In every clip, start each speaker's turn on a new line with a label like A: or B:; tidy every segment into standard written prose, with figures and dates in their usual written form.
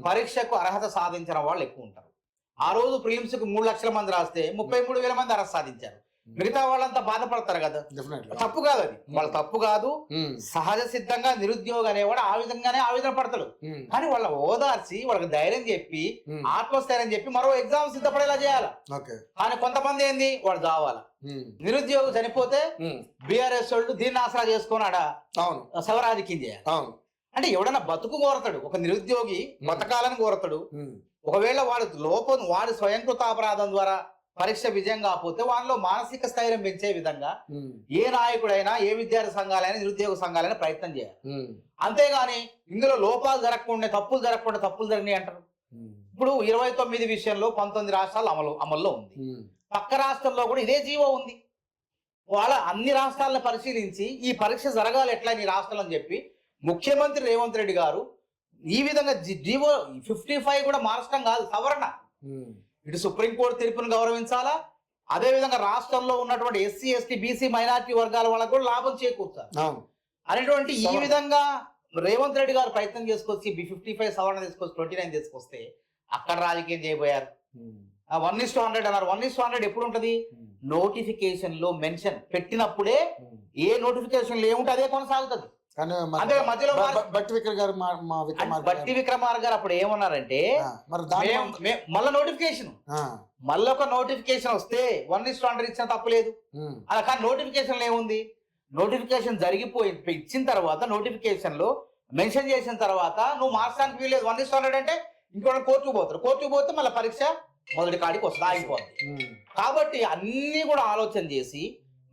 A: పరీక్షకు అర్హత సాధించిన వాళ్ళు ఎక్కువ ఉంటారు. ఆ రోజు ప్రిలిమ్స్ కు 3 లక్షల మంది రాస్తే 33,000 మంది అర్హత సాధించారు. మిగతా వాళ్ళంతా బాధపడతారు కదా. తప్పు కాదు, అది వాళ్ళ తప్పు కాదు. సహజ సిద్ధంగా నిరుద్యోగం అనేవాడు ఆ విధంగానే ఆవేదన పడతాడు. కానీ వాళ్ళ ఓదార్చి వాళ్ళకి ధైర్యం చెప్పి ఆత్మస్థైర్యం చెప్పి మరో ఎగ్జామ్ సిద్ధపడేలా చేయాలి. కానీ కొంతమంది ఏంది వాడు చావాల. నిరుద్యోగం చనిపోతే బీఆర్ఎస్ వాళ్ళు దీన్ని ఆసరా చేసుకున్నాడా శవరాజకీయం చేయాలి. అంటే ఎవడన్నా బతుకు కోరతాడు, ఒక నిరుద్యోగి బతకాలని కోరతాడు. ఒకవేళ వాడు స్వయంకృత అపరాధం ద్వారా పరీక్ష విజయం కాకపోతే వాళ్ళలో మానసిక స్థైర్యం పెంచే విధంగా ఏ నాయకుడైనా ఏ విద్యార్థి సంఘాలైనా నిరుద్యోగ సంఘాలైనా ప్రయత్నం చేయాలి. అంతేగాని ఇందులో లోపాలు జరగకుండా తప్పులు జరిగినాయి అంటారు. ఇప్పుడు 29 విషయంలో 19 రాష్ట్రాలు అమల్లో ఉంది. పక్క రాష్ట్రంలో కూడా ఇదే జీవో ఉంది. వాళ్ళ అన్ని రాష్ట్రాలను పరిశీలించి ఈ పరీక్ష జరగాలి ఎట్లా ఈ రాష్ట్రాలు అని చెప్పి ముఖ్యమంత్రి రేవంత్ రెడ్డి గారు ఈ విధంగా జీవో 55 కూడా మార్చడం కాదు, సవరణ. ఇటు సుప్రీంకోర్టు తీర్పును గౌరవించాలా, అదే విధంగా రాష్ట్రంలో ఉన్నటువంటి ఎస్సీ ఎస్టీ బీసీ మైనారిటీ వర్గాల వాళ్ళకు కూడా లాభం చేకూర్చాలి అనేటువంటి ఈ విధంగా రేవంత్ రెడ్డి గారు ప్రయత్నం చేసుకొచ్చి 55 సవరణ తీసుకొచ్చి 29 తీసుకొస్తే అక్కడ రాజకీయం చేయబోయారు. 1:100 అన్నారు. 1:100 ఎప్పుడు ఉంటది? నోటిఫికేషన్ లో మెన్షన్ పెట్టినప్పుడే ఏ నోటిఫికేషన్ లో ఏముంటే అదే కొనసాగుతుంది. అంటే మధ్యలో బట్టి విక్రమార్క గారు అప్పుడు ఏమన్నారంటే మళ్ళీ నోటిఫికేషన్ మళ్ళీ ఒక నోటిఫికేషన్ వస్తే 1:100 ఇచ్చిన తప్పలేదు. అలా కానీ నోటిఫికేషన్ ఏముంది? నోటిఫికేషన్ జరిగిపోయి ఇచ్చిన తర్వాత నోటిఫికేషన్ లో మెన్షన్ చేసిన తర్వాత నువ్వు మార్చడానికి వీలేదు. 1:100 అంటే ఇంకో కోర్టుకు పోతే మళ్ళీ పరీక్ష మొదటి కాడికి వస్తుంది, ఆగిపోతుంది. కాబట్టి అన్ని కూడా ఆలోచన చేసి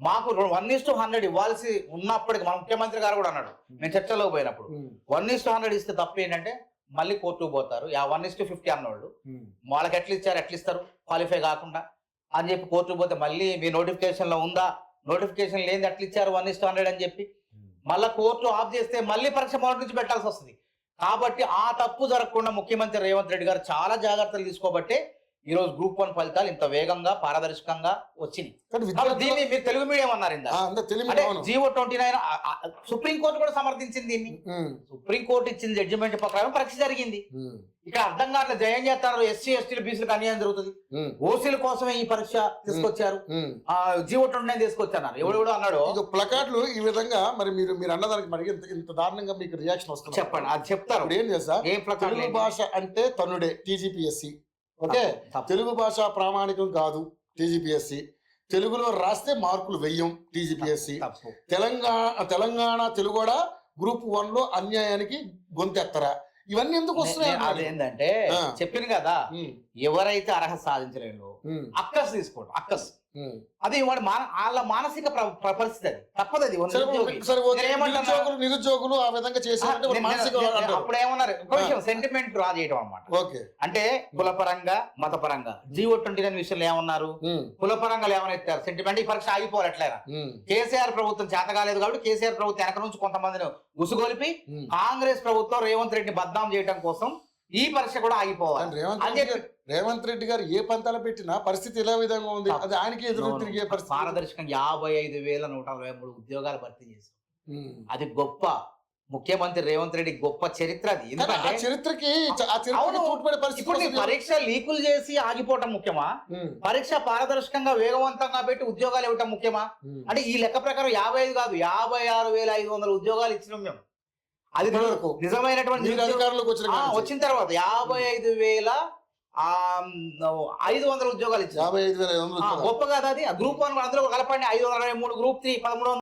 A: మాకు 1:100 ఇవ్వాల్సి ఉన్నప్పటికీ మన ముఖ్యమంత్రి గారు కూడా అన్నాడు, మేము చర్చలో పోయినప్పుడు 1:100 ఇస్తే తప్పు ఏంటంటే మళ్ళీ కోర్టుకు పోతారు. 1:50 అన్నవాళ్ళు వాళ్ళకి ఎట్లా ఇస్తారు క్వాలిఫై కాకుండా అని చెప్పి కోర్టుకు పోతే మళ్ళీ మీ నోటిఫికేషన్ లో ఉందా, నోటిఫికేషన్ లేని ఎట్లా ఇచ్చారు 1:100 అని చెప్పి మళ్ళీ కోర్టు ఆఫ్ చేస్తే మళ్ళీ పరీక్ష మొదటి నుంచి పెట్టాల్సి వస్తుంది. కాబట్టి ఆ తప్పు జరగకుండా ముఖ్యమంత్రి రేవంత్ రెడ్డి గారు చాలా జాగ్రత్తలు తీసుకోబట్టే ఈ రోజు గ్రూప్ 1 ఫలితాలు ఇంత వేగంగా పారదర్శకంగా వచ్చినాయి. దీన్ని మీరు తెలుగు మీడియం అన్నారు జీవో 29 సుప్రీంకోర్టు కూడా సమర్థించింది దీన్ని. సుప్రీంకోర్టు ఇచ్చిన జడ్జిమెంట్ ప్రకారం పరీక్ష జరిగింది. ఇక్కడ అర్థం కావట్లేదు, జయం చేస్తున్నారు ఎస్సీ ఎస్టీలు బీసీలకు అన్యాయం జరుగుతుంది, ఓసీల కోసమే ఈ పరీక్ష తీసుకొచ్చారు, జీవో 29 తీసుకొచ్చారు ఎవడు అన్నాడు.
B: ప్లకార్డులు ఈ విధంగా మరి మీరు అన్నదానికి మరి ఇంత దారుణంగా మీకు రియాక్షన్ వస్తుంది.
A: చెప్పండి, అది చెప్తారు.
B: ఏం చేస్తా తెలుగు భాష అంటే తన్నుడే టీజీపీఎస్సీ. ఓకే, తెలుగు భాష ప్రామాణికం కాదు టీజీపీఎస్సీ. తెలుగులో రాస్తే మార్కులు వెయ్యం టీజీపీఎస్సీ. తెలంగాణ తెలుగు కూడా గ్రూప్ 1 లో అన్యాయానికి గొంతెత్తరా? ఇవన్నీ ఎందుకు వస్తున్నాయి?
A: అదేంటంటే చెప్పింది కదా, ఎవరైతే అర్హత సాధించలేదో అక్కస్ తీసుకోవడం, అక్కస్ అది వాడు వాళ్ళ మానసిక పరిస్థితి, అది తప్పదు. అది
B: నిరుద్యోగులు ఆ విధంగా చేశారు.
A: అప్పుడు ఏమన్నారు, కొంచెం సెంటిమెంట్ రా చేయడం అన్నమాట. అంటే కులపరంగా మతపరంగా జీవో 29 విషయంలో ఏమన్నారు, కులపరంగా ఏమన్నా సెంటిమెంట్ ఈ పరీక్ష ఆగిపోవాలి ఎట్లయినా. కేసీఆర్ ప్రభుత్వం చేత కాలేదు కాబట్టి కేసీఆర్ ప్రభుత్వం వెనక నుంచి కొంతమందిని ఉసుగొలిపి కాంగ్రెస్ ప్రభుత్వం రేవంత్ రెడ్డిని బద్నాం చేయడం కోసం ఈ పరీక్ష కూడా ఆగిపోవాలి.
B: రేవంత్ రెడ్డి గారు ఏ పంతాలు పెట్టినా పరిస్థితి ఎలా విధంగా ఉంది, అది ఆయనకి ఎదురు తిరిగే పరిస్థితి.
A: పారదర్శకంగా 55,143 ఉద్యోగాలు భర్తీ చేశారు. అది గొప్ప ముఖ్యమంత్రి రేవంత్ రెడ్డి గొప్ప చరిత్ర. అది ఎందుకంటే
B: చరిత్రకి
A: పరీక్ష లీకులు చేసి ఆగిపోవటం ముఖ్యమా, పరీక్ష పారదర్శకంగా వేగవంతంగా పెట్టి ఉద్యోగాలు ఇవ్వటం ముఖ్యమా? అంటే ఈ లెక్క ప్రకారం 55 కాదు 56,500 ఉద్యోగాలు ఇచ్చినాం మేము. అది నిజమైనటువంటి వచ్చిన తర్వాత 55,500 ఉద్యోగాలు ఇచ్చారు. గొప్ప కదా అది. గ్రూప్ 1 అందులో కలపండి 523, గ్రూప్ 3 1300.